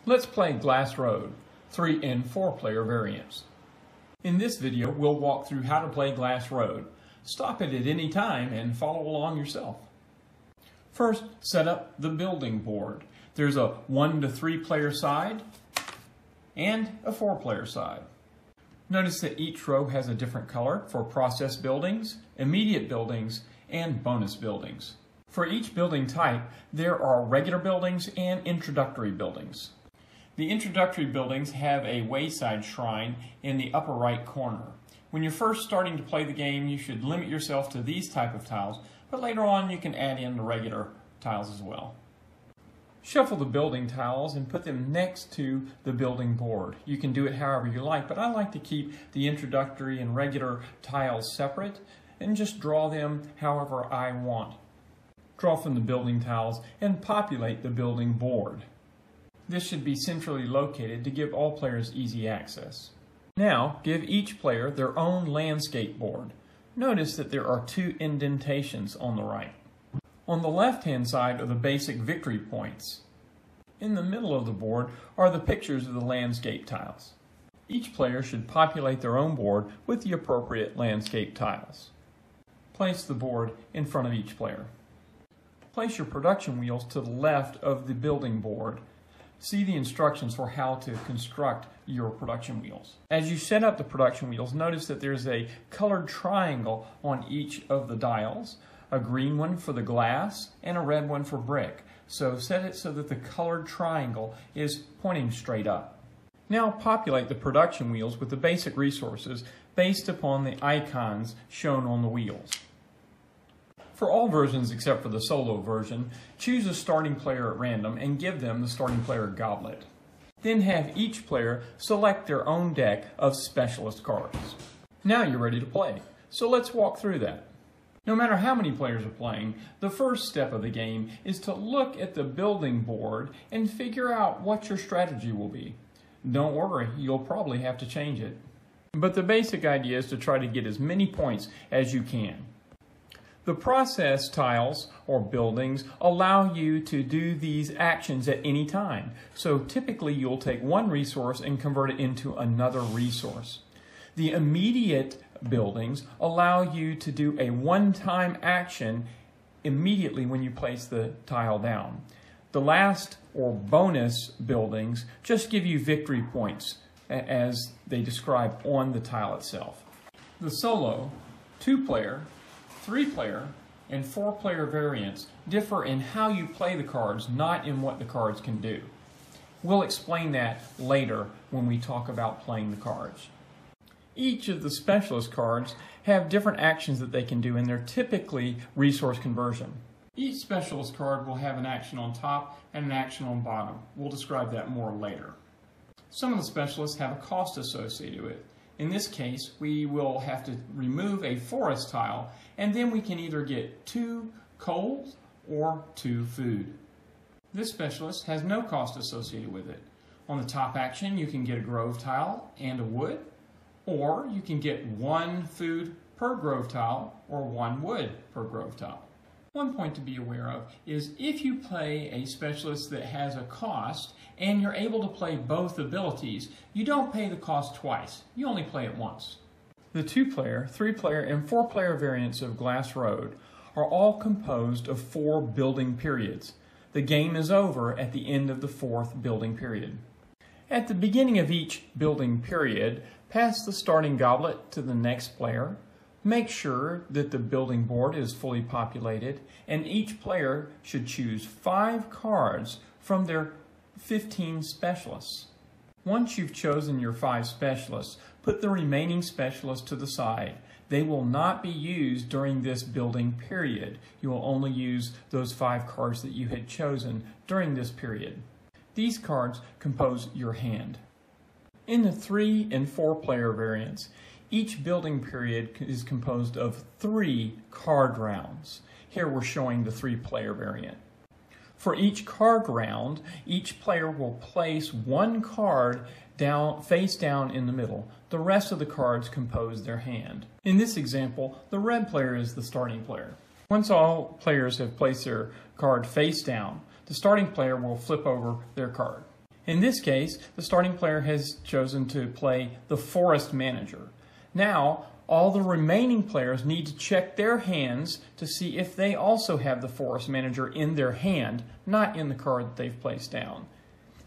Let's play Glass Road, 3 and 4 player variants. In this video, we'll walk through how to play Glass Road. Stop it at any time and follow along yourself. First, set up the building board. There's a 1 to 3 player side and a 4 player side. Notice that each row has a different color for process buildings, immediate buildings, and bonus buildings. For each building type, there are regular buildings and introductory buildings. The introductory buildings have a wayside shrine in the upper right corner. When you're first starting to play the game, you should limit yourself to these type of tiles, but later on you can add in the regular tiles as well. Shuffle the building tiles and put them next to the building board. You can do it however you like, but I like to keep the introductory and regular tiles separate and just draw them however I want. Draw from the building tiles and populate the building board. This should be centrally located to give all players easy access. Now, give each player their own landscape board. Notice that there are 2 indentations on the right. On the left-hand side are the basic victory points. In the middle of the board are the pictures of the landscape tiles. Each player should populate their own board with the appropriate landscape tiles. Place the board in front of each player. Place your production wheels to the left of the building board. See the instructions for how to construct your production wheels. As you set up the production wheels, notice that there's a colored triangle on each of the dials, a green one for the glass and a red one for brick. So set it so that the colored triangle is pointing straight up. Now populate the production wheels with the basic resources based upon the icons shown on the wheels. For all versions except for the solo version, choose a starting player at random and give them the starting player goblet. Then have each player select their own deck of specialist cards. Now you're ready to play, so let's walk through that. No matter how many players are playing, the first step of the game is to look at the building board and figure out what your strategy will be. Don't worry, you'll probably have to change it. But the basic idea is to try to get as many points as you can. The process tiles, or buildings, allow you to do these actions at any time. So typically you'll take one resource and convert it into another resource. The immediate buildings allow you to do a one-time action immediately when you place the tile down. The last, or bonus, buildings just give you victory points as they describe on the tile itself. The solo, 2-player, 3-player, and 4-player variants differ in how you play the cards, not in what the cards can do. We'll explain that later when we talk about playing the cards. Each of the specialist cards have different actions that they can do, and they're typically resource conversion. Each specialist card will have an action on top and an action on bottom. We'll describe that more later. Some of the specialists have a cost associated with it. In this case, we will have to remove a forest tile, and then we can either get 2 coal or 2 food. This specialist has no cost associated with it. On the top action, you can get a grove tile and a wood, or you can get 1 food per grove tile or 1 wood per grove tile. One point to be aware of is if you play a specialist that has a cost and you're able to play both abilities, you don't pay the cost twice. You only play it once. The 2-player, 3-player, and 4-player variants of Glass Road are all composed of 4 building periods. The game is over at the end of the 4th building period. At the beginning of each building period, pass the starting goblet to the next player. Make sure that the building board is fully populated, and each player should choose 5 cards from their 15 specialists. Once you've chosen your 5 specialists, put the remaining specialists to the side. They will not be used during this building period. You will only use those 5 cards that you had chosen during this period. These cards compose your hand. In the 3 and 4 player variants, each building period is composed of 3 card rounds. Here we're showing the 3-player variant. For each card round, each player will place 1 card face down in the middle. The rest of the cards compose their hand. In this example, the red player is the starting player. Once all players have placed their card face down, the starting player will flip over their card. In this case, the starting player has chosen to play the Forest Manager. Now, all the remaining players need to check their hands to see if they also have the Forest Manager in their hand, not in the card that they've placed down.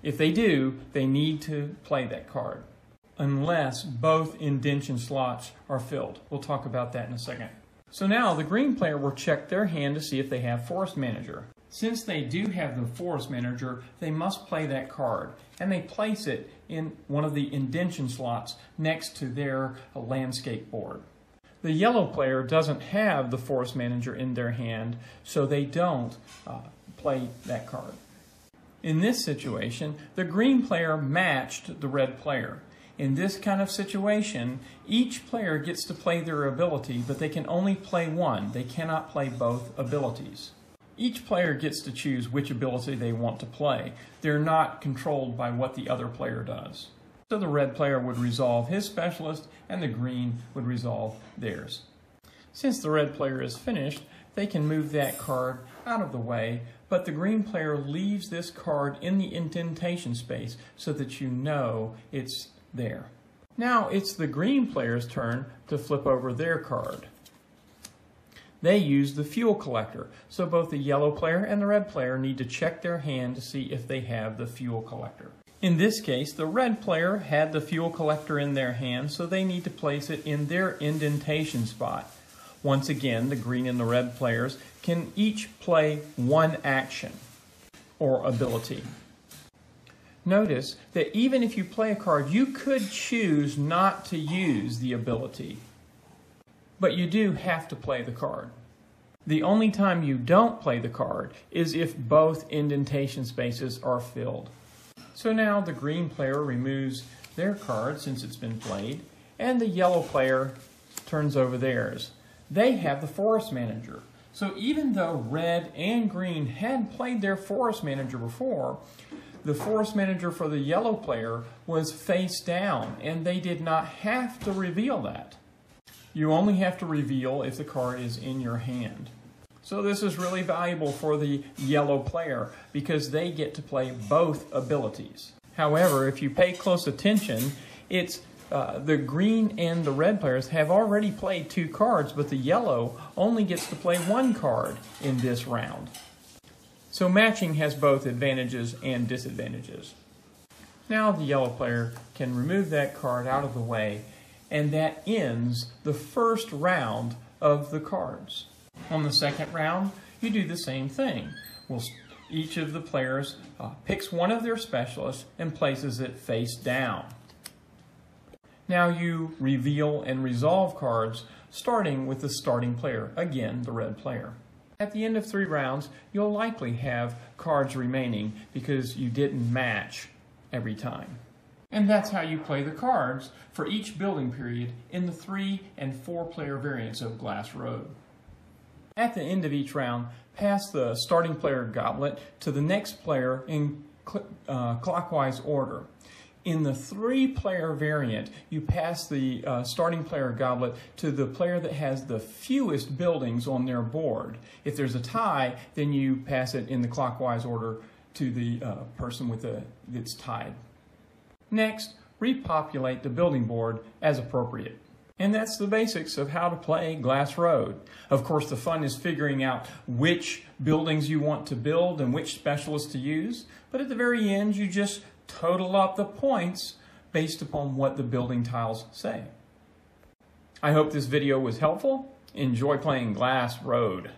If they do, they need to play that card, unless both indentation slots are filled. We'll talk about that in a second. So now the green player will check their hand to see if they have Forest Manager. Since they do have the Forest Manager, they must play that card, and they place it in one of the indentation slots next to their landscape board. The yellow player doesn't have the Forest Manager in their hand, so they don't play that card. In this situation, the green player matched the red player. In this kind of situation, each player gets to play their ability, but they can only play one. They cannot play both abilities. Each player gets to choose which ability they want to play. They're not controlled by what the other player does. So the red player would resolve his specialist, and the green would resolve theirs. Since the red player is finished, they can move that card out of the way, but the green player leaves this card in the indentation space so that you know it's there. Now it's the green player's turn to flip over their card. They use the fuel collector, so both the yellow player and the red player need to check their hand to see if they have the fuel collector. In this case, the red player had the fuel collector in their hand, so they need to place it in their indentation spot. Once again, the green and the red players can each play one action or ability. Notice that even if you play a card, you could choose not to use the ability, but you do have to play the card. The only time you don't play the card is if both indentation spaces are filled. So now the green player removes their card since it's been played, and the yellow player turns over theirs. They have the Forest Manager. So even though red and green had played their Forest Manager before, the Forest Manager for the yellow player was face down, and they did not have to reveal that. You only have to reveal if the card is in your hand. So this is really valuable for the yellow player because they get to play both abilities. However, if you pay close attention, it's the green and the red players have already played two cards, but the yellow only gets to play one card in this round. So matching has both advantages and disadvantages. Now the yellow player can remove that card out of the way, and that ends the first round of the cards. On the second round, you do the same thing. Each of the players picks one of their specialists and places it face down. Now you reveal and resolve cards, starting with the starting player, again the red player. At the end of 3 rounds, you'll likely have cards remaining because you didn't match every time. And that's how you play the cards for each building period in the 3 and 4 player variants of Glass Road. At the end of each round, pass the starting player goblet to the next player in clockwise order. In the 3 player variant, you pass the starting player goblet to the player that has the fewest buildings on their board. If there's a tie, then you pass it in the clockwise order to the person that's tied. Next, repopulate the building board as appropriate. And that's the basics of how to play Glass Road. Of course, the fun is figuring out which buildings you want to build and which specialists to use. But at the very end, you just total up the points based upon what the building tiles say. I hope this video was helpful. Enjoy playing Glass Road.